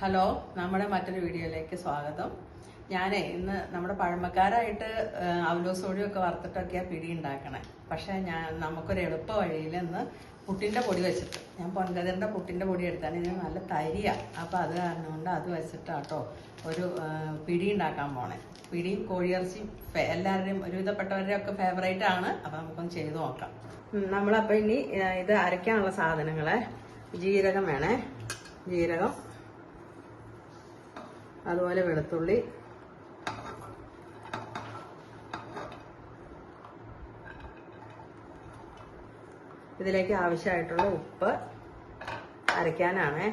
Hello, നമ്മുടെ മറ്റൊരു വീഡിയോയിലേക്ക് സ്വാഗതം. ഞാൻ ഇന്ന് നമ്മുടെ പഴമക്കാരായിട്ട് അവലോസ് പൊടിയൊക്കെ വറുത്തിട്ടൊക്കെയാണ് പിടി ഉണ്ടാക്കണേ. പക്ഷെ നമുക്കൊരു എളുപ്പ വഴിയിൽ ഇന്ന് പുട്ടിൻ്റെ പൊടി വെച്ചിട്ട് ഞാൻ പൊൻകതിറിൻ്റെ പുട്ടിൻ്റെ പൊടി എടുത്താണ്. ഇതിന് നല്ല തരിയാണ്. അപ്പോൾ അത് കാരണം കൊണ്ട് അത് വെച്ചിട്ടാട്ടോ ഒരു പിടി ഉണ്ടാക്കാൻ പോണേ. പിടിയും കോഴിയിറച്ചിയും എല്ലാവരുടെയും ഒരുവിധപ്പെട്ടവരുടെ ഒക്കെ ഫേവറേറ്റ് ആണ്. അപ്പോൾ നമുക്കൊന്ന് ചെയ്ത് നോക്കാം. നമ്മളപ്പോൾ ഇനി ഇത് അരയ്ക്കാനുള്ള സാധനങ്ങളെ ജീരകം വേണേ. ജീരകം, അതുപോലെ വെളുത്തുള്ളി, ഇതിലേക്ക് ആവശ്യമായിട്ടുള്ള ഉപ്പ് അരയ്ക്കാനാണേ.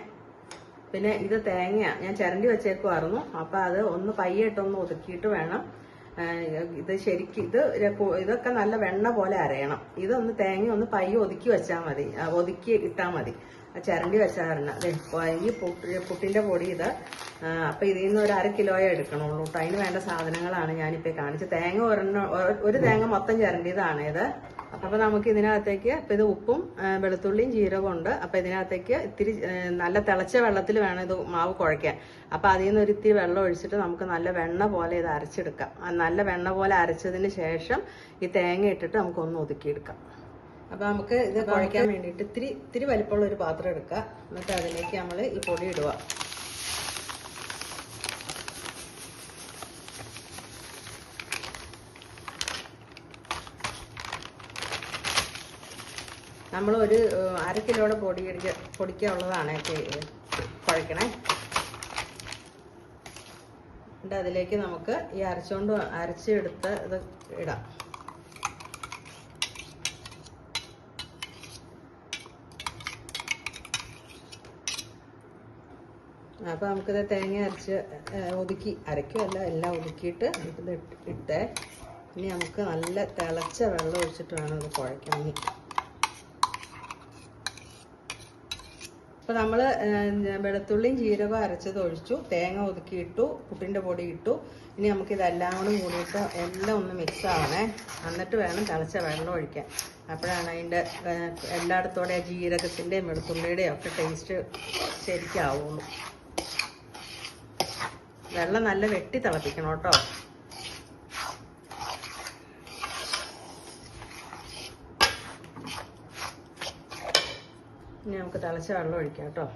പിന്നെ ഇത് തേങ്ങ ഞാൻ ചിരണ്ടി വെച്ചേക്കുമായിരുന്നു. അപ്പം അത് ഒന്ന് പയ്യായിട്ടൊന്ന് ഒതുക്കിയിട്ട് വേണം ഇത് ശരിക്കും ഇതൊക്കെ നല്ല വെണ്ണ പോലെ അരയണം. ഇതൊന്ന് തേങ്ങ ഒന്ന് പയ്യെ ഒതുക്കി വെച്ചാൽ മതി, ഒതുക്കി ഇട്ടാൽ മതി. ചിരണ്ടി വെച്ചാൽ ഈ പുട്ടിൻ്റെ പൊടി ഇത്. അപ്പം ഇതിൽ നിന്ന് ഒരു 1/2 കിലോയെ എടുക്കണുള്ളൂ കേട്ടോ. അതിന് വേണ്ട സാധനങ്ങളാണ് ഞാനിപ്പോൾ കാണിച്ചത്. തേങ്ങ ഒരു തേങ്ങ മൊത്തം ചിരണ്ടിയതാണ് ഇത്. അപ്പം നമുക്ക് ഇതിനകത്തേക്ക് ഇപ്പം ഇത് ഉപ്പും വെളുത്തുള്ളിയും ജീരകവും ഉണ്ട്. അപ്പം ഇതിനകത്തേക്ക് ഇത്തിരി നല്ല തിളച്ച വെള്ളത്തിൽ വേണം ഇത് മാവ് കുഴയ്ക്കാൻ. അപ്പം അതിൽ നിന്ന് ഒരു ഇത്തിരി വെള്ളം ഒഴിച്ചിട്ട് നമുക്ക് നല്ല വെണ്ണ പോലെ ഇത് അരച്ചെടുക്കാം. നല്ല വെണ്ണ പോലെ അരച്ചതിന് ശേഷം ഈ തേങ്ങ ഇട്ടിട്ട് നമുക്കൊന്ന് ഒതുക്കിയെടുക്കാം. അപ്പം നമുക്ക് ഇത് കുഴയ്ക്കാൻ വേണ്ടിയിട്ട് ഇത്തിരി വലിപ്പമുള്ള ഒരു പാത്രം എടുക്കുക. എന്നിട്ട് അതിലേക്ക് നമ്മൾ ഈ പൊടി ഇടുക. നമ്മൾ ഒരു 1/2 കിലോയുടെ പൊടിക്കുള്ളതാണ് കുഴക്കണേ. എന്നിട്ട് അതിലേക്ക് നമുക്ക് ഈ അരച്ചെടുത്ത് ഇത് ഇടാം. അപ്പോൾ നമുക്കിത് തേങ്ങ അരച്ച് ഒതുക്കി അരയ്ക്കുമല്ല, എല്ലാം ഒതുക്കിയിട്ട് ഇത് ഇട്ടേ. ഇനി നമുക്ക് നല്ല തിളച്ച വെള്ളം ഒഴിച്ചിട്ട് വേണം ഇത് കുഴയ്ക്കണമെങ്കിൽ. അപ്പോൾ നമ്മൾ വെളുത്തുള്ളിയും ജീരകവും അരച്ചത് ഒഴിച്ചു, തേങ്ങ ഒതുക്കിയിട്ടു, പുട്ടിൻ്റെ പൊടി ഇട്ടു. ഇനി നമുക്കിതെല്ലാം കൂടി കൂടിയിട്ട് എല്ലാം ഒന്ന് മിക്സ് ആവണേ. എന്നിട്ട് വേണം തിളച്ച വെള്ളം ഒഴിക്കാൻ. അപ്പോഴാണ് അതിൻ്റെ എല്ലായിടത്തോടെ ജീരകത്തിൻ്റെയും വെളുത്തുള്ളിയുടെയും ഒക്കെ ടേസ്റ്റ് ശരിക്കാവുള്ളൂ. വെള്ളം നല്ല വെട്ടി തിളപ്പിക്കണം കേട്ടോ. ഇനി നമുക്ക് തിളച്ച വെള്ളം ഒഴിക്കാം കേട്ടോ.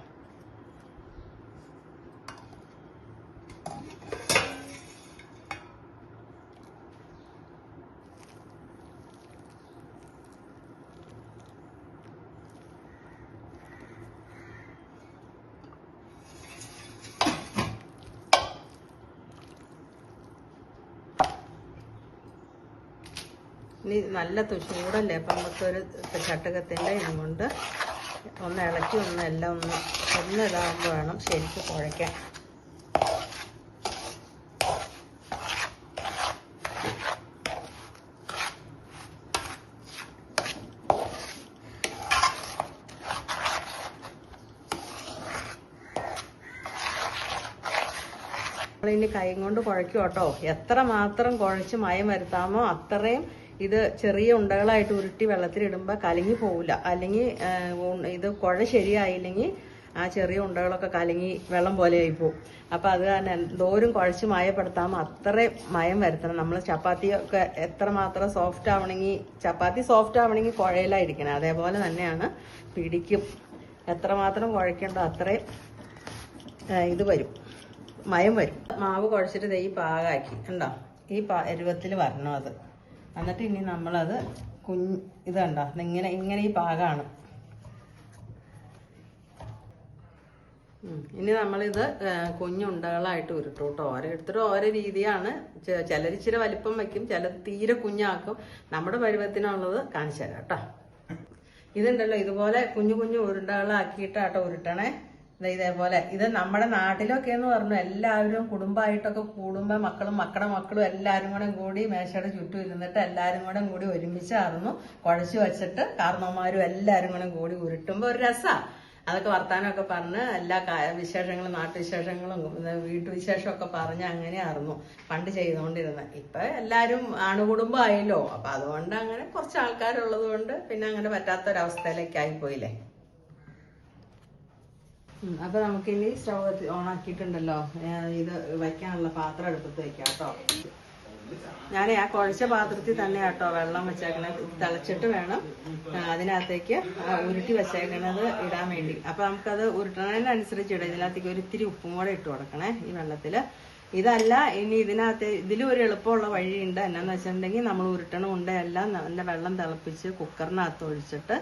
ഇനി നല്ല ചൂടല്ലേ, അപ്പം നമുക്കൊരു ചട്ടകത്തിൻ്റെ ഇതും കൊണ്ട് ഒന്ന് ഇളക്കി എല്ലാം ഒന്ന് ഇതാകുമ്പോൾ വേണം ശരിക്കും കുഴയ്ക്കാൻ. നമ്മളിനി കൈ കൊണ്ട് കുഴയ്ക്കും കേട്ടോ. എത്ര മാത്രം കുഴച്ച് മയം വരുത്താമോ അത്രയും ഇത് ചെറിയ ഉണ്ടകളായിട്ട് ഉരുട്ടി വെള്ളത്തിലിടുമ്പോൾ കലങ്ങി പോവില്ല. അല്ലെങ്കിൽ ഇത് കുഴ ശരിയായില്ലെങ്കിൽ ആ ചെറിയ ഉണ്ടകളൊക്കെ കലങ്ങി വെള്ളം പോലെ ആയിപ്പോവും. അപ്പം അത് കാരണം എന്തോരം കുഴച്ച് മയപ്പെടുത്താമോ അത്രയും മയം വരുത്തണം. നമ്മൾ ചപ്പാത്തിയൊക്കെ എത്രമാത്രം സോഫ്റ്റ് ആവണമെങ്കിൽ, ചപ്പാത്തി സോഫ്റ്റ് ആവണമെങ്കിൽ കുഴയിലായിരിക്കണം. അതേപോലെ തന്നെയാണ് പിടിക്കും. എത്രമാത്രം കുഴയ്ക്കണ്ടോ അത്രയും ഇത് വരും, മയം വരും. മാവ് കുഴച്ചിട്ട് ഈ പാകമാക്കി ഉണ്ടോ, ഈ പരുവത്തിൽ വരണം അത്. എന്നിട്ട് ഇനി നമ്മളത് ഇത് കണ്ടോ, ഇങ്ങനെ ഈ പാകമാണ്. ഇനി നമ്മളിത് കുഞ്ഞുണ്ടകളായിട്ട് ഉരുട്ടും കേട്ടോ. ഓരോരുത്തരും ഓരോ രീതിയാണ്. ചിലർ ഇച്ചിരി വലിപ്പം വയ്ക്കും, ചിലർ തീരെ കുഞ്ഞാക്കും. നമ്മുടെ പരുവത്തിനുള്ളത് കാണിച്ചു തരാം കേട്ടോ. ഇതുണ്ടല്ലോ, ഇതുപോലെ കുഞ്ഞു ഉരുണ്ടകളാക്കിയിട്ടാട്ടോ ഉരുട്ടണേ. ഇതേപോലെ ഇത് നമ്മുടെ നാട്ടിലൊക്കെ എന്ന് പറഞ്ഞു എല്ലാവരും കുടുംബമായിട്ടൊക്കെ കൂടുമ്പോൾ മക്കളുടെ മക്കളും എല്ലാവരും കൂടി മേശയുടെ ചുറ്റും ഇരുന്നിട്ട് എല്ലാവരും കൂടി ഒരുമിച്ചായിരുന്നു കുഴച്ച് വെച്ചിട്ട് കാരണവന്മാരും എല്ലാവരും കൂടി ഉരുട്ടുമ്പോൾ ഒരു രസമാണ്. അതൊക്കെ വർത്താനമൊക്കെ പറഞ്ഞ് എല്ലാ വിശേഷങ്ങളും നാട്ടുവിശേഷങ്ങളും വീട്ടുവിശേഷമൊക്കെ പറഞ്ഞ് അങ്ങനെയായിരുന്നു പണ്ട് ചെയ്തുകൊണ്ടിരുന്നത്. ഇപ്പം എല്ലാവരും ആണുകുടുംബമായല്ലോ. അപ്പം അതുകൊണ്ട് അങ്ങനെ കുറച്ച് ആൾക്കാരുള്ളത് കൊണ്ട് പിന്നെ അങ്ങനെ പറ്റാത്തൊരവസ്ഥയിലേക്കായി പോയില്ലേ. അപ്പൊ നമുക്കിനി സ്റ്റവ് ഓണാക്കിയിട്ടുണ്ടല്ലോ, ഇത് വയ്ക്കാനുള്ള പാത്രം എടുത്തിട്ട് വെക്കാം കേട്ടോ. ഞാൻ ആ കുഴച്ച പാത്രത്തിൽ തന്നെ കേട്ടോ വെള്ളം വെച്ചേക്കണത്. തിളച്ചിട്ട് വേണം അതിനകത്തേക്ക് ഉരുട്ടി വെച്ചേക്കണത് ഇടാൻ വേണ്ടി. അപ്പൊ നമുക്കത് ഉരുട്ടണതിനനുസരിച്ച് ഇടാം. ഇതിനകത്തേക്ക് ഒരു ഇത്തിരി ഉപ്പും കൂടെ ഇട്ട് കൊടുക്കണേ ഈ വെള്ളത്തില്. ഇതല്ല ഇനി ഇതിലും ഒരു എളുപ്പമുള്ള വഴിയുണ്ട്. എന്നാന്ന് വെച്ചിട്ടുണ്ടെങ്കിൽ നമ്മൾ ഉരുട്ടണ ഉണ്ടയെല്ലാം നല്ല വെള്ളം തിളപ്പിച്ച് കുക്കറിനകത്ത് ഒഴിച്ചിട്ട്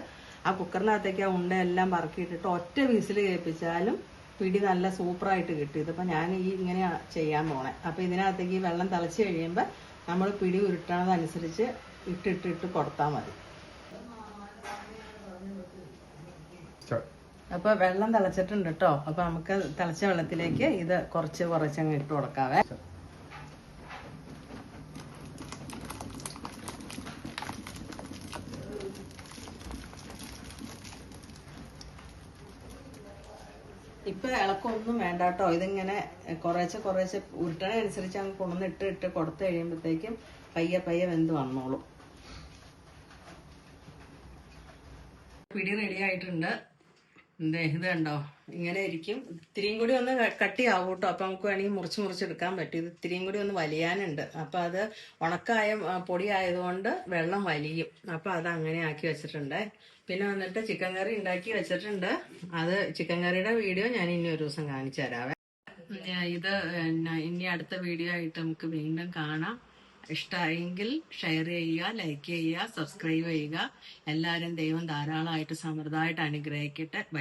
ആ കുക്കറിനകത്തേക്ക് ആ ഉണ്ടയെല്ലാം പറക്കിയിട്ടിട്ട് ഒറ്റ വിസിൽ കേൾപ്പിച്ചാലും പിടി നല്ല സൂപ്പറായിട്ട് കിട്ടും. ഇതിപ്പോൾ ഞാൻ ഇങ്ങനെയാണ് ചെയ്യാൻ പോണേ. അപ്പോൾ ഇതിനകത്തേക്ക് ഈ വെള്ളം തിളച്ച് കഴിയുമ്പോൾ നമ്മൾ പിടി ഉരുട്ടണതനുസരിച്ച് ഇട്ടിട്ട് കൊടുത്താൽ മതി. അപ്പോൾ വെള്ളം തിളച്ചിട്ടുണ്ട് കേട്ടോ. അപ്പോൾ നമുക്ക് തിളച്ച വെള്ളത്തിലേക്ക് ഇത് കുറച്ചങ്ങ് ഇട്ട് കൊടുക്കാവേ. ഇപ്പൊ ഇളക്കൊന്നും വേണ്ട കേട്ടോ. ഇതിങ്ങനെ കുറേശ്ശെ ഉരുട്ടണ അനുസരിച്ച് അങ്ങ് കൊണ്ടുവന്നിട്ട് കൊടുത്തു കഴിയുമ്പോഴത്തേക്കും പയ്യെ വെന്ത് വന്നോളും. പിടി റെഡി ആയിട്ടുണ്ട്. ഇത് കണ്ടോ, ഇങ്ങനെ ഇരിക്കും. ഇത്തിരിയും കൂടി ഒന്ന് കട്ടിയാവും കേട്ടോ. അപ്പൊ നമുക്ക് വേണമെങ്കിൽ മുറിച്ചെടുക്കാൻ പറ്റും. ഇത് ഇത്തിരിയും കൂടി ഒന്ന് വലിയാനുണ്ട്. അപ്പൊ അത് ഉണക്കായ പൊടി ആയതുകൊണ്ട് വെള്ളം വലിയും. അപ്പൊ അത് അങ്ങനെ ആക്കി വെച്ചിട്ടുണ്ട്. പിന്നെ വന്നിട്ട് ചിക്കൻ കറി ഉണ്ടാക്കി വെച്ചിട്ടുണ്ട്. അത് ചിക്കൻ കറിയുടെ വീഡിയോ ഞാൻ ഇനി ഒരു ദിവസം കാണിച്ചു തരാവേ. ഇത് ഇനി അടുത്ത വീഡിയോ ആയിട്ട് നമുക്ക് വീണ്ടും കാണാം. ഇഷ്ടമായെങ്കിൽ ഷെയർ ചെയ്യുക, ലൈക്ക് ചെയ്യുക, സബ്സ്ക്രൈബ് ചെയ്യുക. എല്ലാവരും ദൈവം ധാരാളമായിട്ട് സമൃദ്ധമായിട്ട് അനുഗ്രഹിക്കട്ടെ. ബൈ.